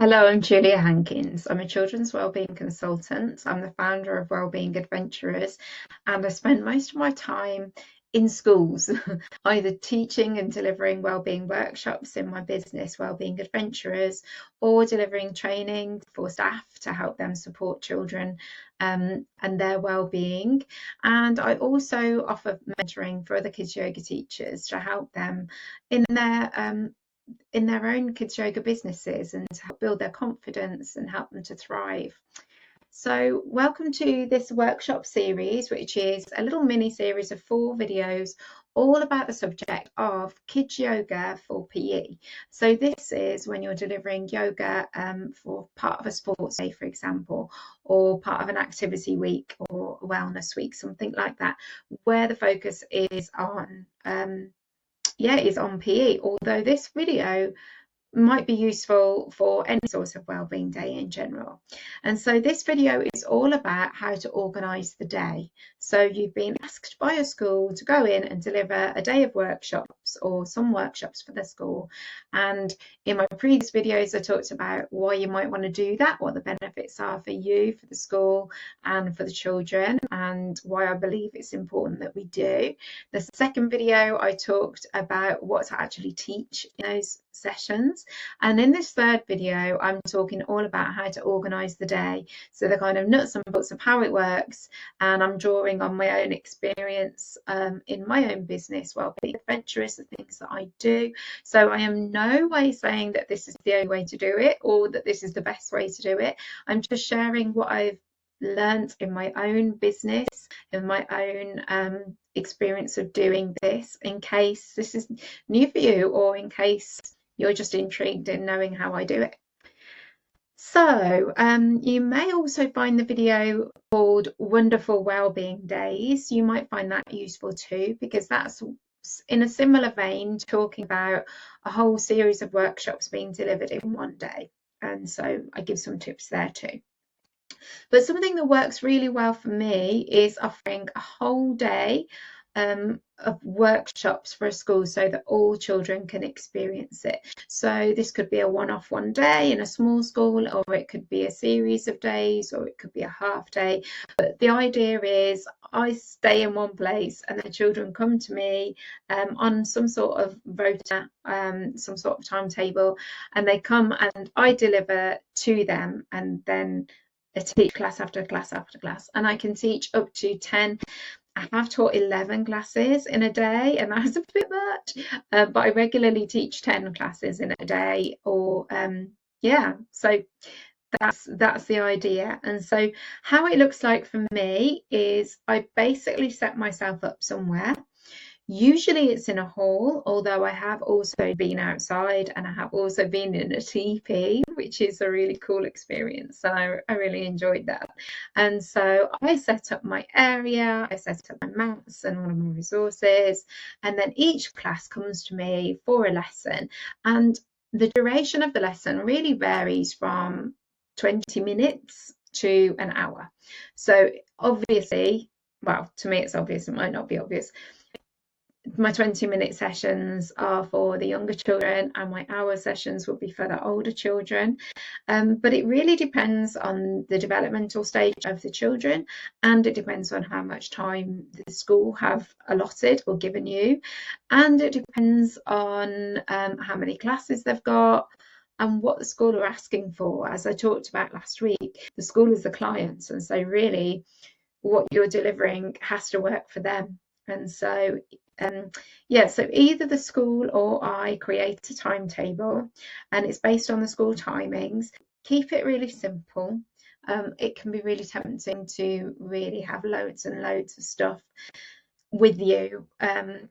Hello, I'm Julia Hankins. I'm a children's wellbeing consultant. I'm the founder of Wellbeing Adventurers, and I spend most of my time in schools, either teaching and delivering wellbeing workshops in my business, Wellbeing Adventurers, or delivering training for staff to help them support children and their wellbeing. And I also offer mentoring for other kids yoga teachers to help them in their own kids yoga businesses and to help build their confidence and help them to thrive. So welcome to this workshop series, which is a little mini series of 4 videos all about the subject of kids yoga for PE. So this is when you're delivering yoga for part of a sports day, for example, or part of an activity week or a wellness week, something like that, where the focus is on is on PE, although this video might be useful for any sort of wellbeing day in general. And so this video is all about how to organise the day. So you've been asked by a school to go in and deliver a day of workshops or some workshops for the school. And in my previous videos, I talked about why you might want to do that, what the benefits are for you, for the school and for the children, and why I believe it's important that we do. The second video, I talked about what to actually teach in those sessions. And in this third video, I'm talking all about how to organise the day. So the kind of nuts and bolts of how it works. And I'm drawing on my own experience in my own business, Wellbeing Adventurous, the things that I do. So I am no way saying that this is the only way to do it or that this is the best way to do it. I'm just sharing what I've learned in my own business, in my own experience of doing this, in case this is new for you or in case you're just intrigued in knowing how I do it. So you may also find the video called Wonderful Wellbeing Days. You might find that useful too, because that's in a similar vein, talking about a whole series of workshops being delivered in one day. And so I give some tips there too. But something that works really well for me is offering a whole day of workshops for a school so that all children can experience it. So this could be a one-off one day in a small school, or it could be a series of days, or it could be a half day. But the idea is I stay in one place and the children come to me on some sort of rota, some sort of timetable, and they come and I deliver to them, and then I teach class after class after class, and I can teach up to 10. I have taught 11 classes in a day, and that's a bit much, but I regularly teach 10 classes in a day, or so that's the idea. And so how it looks like for me is I basically set myself up somewhere. Usually it's in a hall, although I have also been outside and I have also been in a teepee, which is a really cool experience. So I really enjoyed that. And so I set up my area, I set up my mats and all of my resources, and then each class comes to me for a lesson. And the duration of the lesson really varies from 20 minutes to an hour. So obviously, well, to me it's obvious, it might not be obvious. My 20-minute sessions are for the younger children and my hour sessions will be for the older children. But it really depends on the developmental stage of the children, and it depends on how much time the school have allotted or given you, and it depends on how many classes they've got and what the school are asking for. As I talked about last week, the school is the clients, and so really what you're delivering has to work for them. And so so either the school or I create a timetable, and it's based on the school timings. Keep it really simple. It can be really tempting to really have loads and loads of stuff with you, and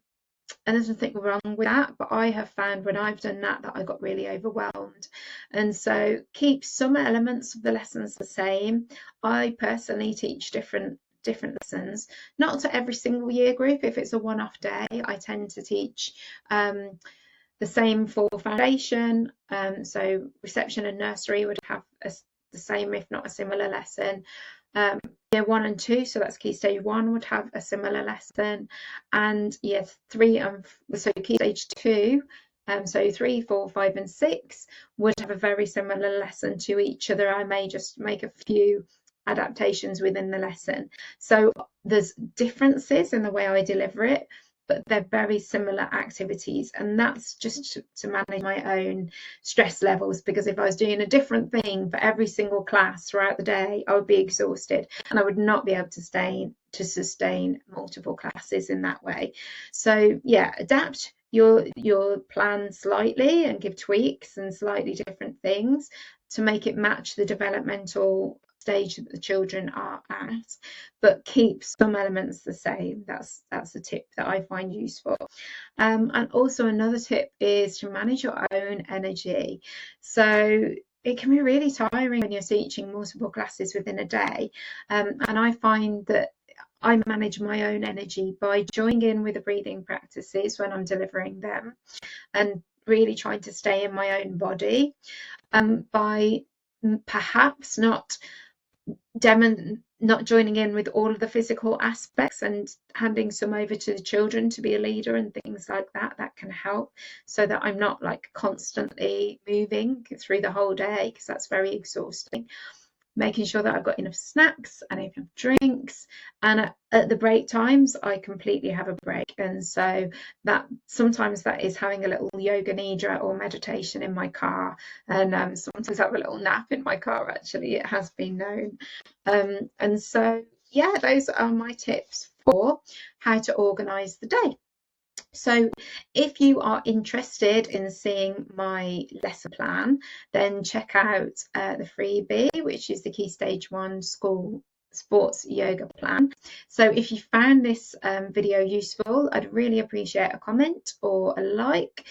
there's nothing wrong with that, but I have found when I've done that I got really overwhelmed. And so keep some elements of the lessons the same. I personally teach different lessons, not to every single year group. If it's a one-off day, I tend to teach the same for foundation. So reception and nursery would have the same, if not a similar lesson. Year 1 and 2, so that's Key Stage 1, would have a similar lesson, and Year 3 and so Key Stage 2 So 3, 4, 5 and 6 would have a very similar lesson to each other. I may just make a few adaptations within the lesson. So there's differences in the way I deliver it, but they're very similar activities, and that's just to manage my own stress levels, because if I was doing a different thing for every single class throughout the day, I would be exhausted and I would not be able to sustain multiple classes in that way. So yeah, adapt your plan slightly and give tweaks and slightly different things to make it match the developmental stage that the children are at, but keep some elements the same. That's a tip that I find useful. And also another tip is to manage your own energy. So it can be really tiring when you're teaching multiple classes within a day, and I find that I manage my own energy by joining in with the breathing practices when I'm delivering them, and really trying to stay in my own body, by perhaps not joining in with all of the physical aspects and handing some over to the children to be a leader and things like that. That can help, so that I'm not like constantly moving through the whole day, because that's very exhausting. Making sure that I've got enough snacks and enough drinks, and at the break times I completely have a break. And so that sometimes that is having a little yoga nidra or meditation in my car, and sometimes have a little nap in my car, actually, it has been known. And so yeah, those are my tips for how to organize the day. So if you are interested in seeing my lesson plan, then check out the freebie, which is the Key Stage 1 School Sports Yoga Plan. So if you found this video useful, I'd really appreciate a comment or a like.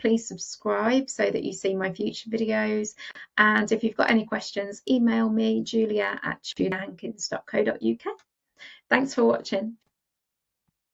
Please subscribe so that you see my future videos. And if you've got any questions, email me, julia@juliahankins.co.uk. Thanks for watching.